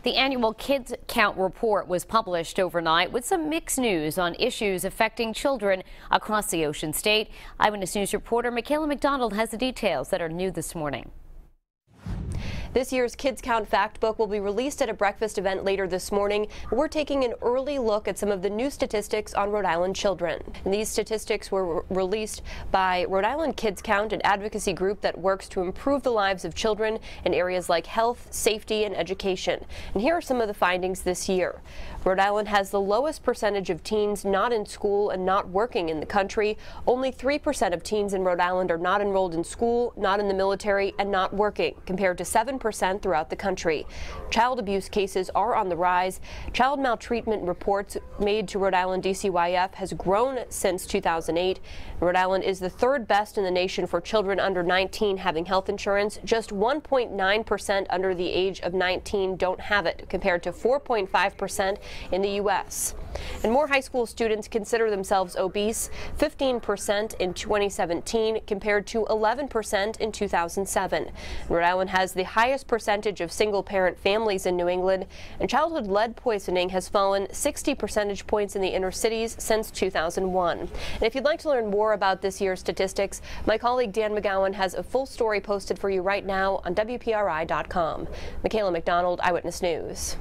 The annual Kids Count report was published overnight with some mixed news on issues affecting children across the Ocean State. Eyewitness News reporter Michaela McDonald has the details that are new this morning. This year's Kids Count Factbook will be released at a breakfast event later this morning. We're taking an early look at some of the new statistics on Rhode Island children. And these statistics were released by Rhode Island Kids Count, an advocacy group that works to improve the lives of children in areas like health, safety, and education. And here are some of the findings this year. Rhode Island has the lowest percentage of teens not in school and not working in the country. Only 3% of teens in Rhode Island are not enrolled in school, not in the military, and not working, compared to 7% throughout the country. Child abuse cases are on the rise. Child maltreatment reports made to Rhode Island DCYF has grown since 2008. Rhode Island is the third best in the nation for children under 19 having health insurance. Just 1.9% under the age of 19 don't have it, compared to 4.5% in the U.S. And more high school students consider themselves obese, 15% in 2017 compared to 11% in 2007. Rhode Island has the highest percentage of single-parent families in New England, and childhood lead poisoning has fallen 60 percentage points in the inner cities since 2001. And if you'd like to learn more about this year's statistics, my colleague Dan McGowan has a full story posted for you right now on WPRI.com. Michaela McDonald, Eyewitness News.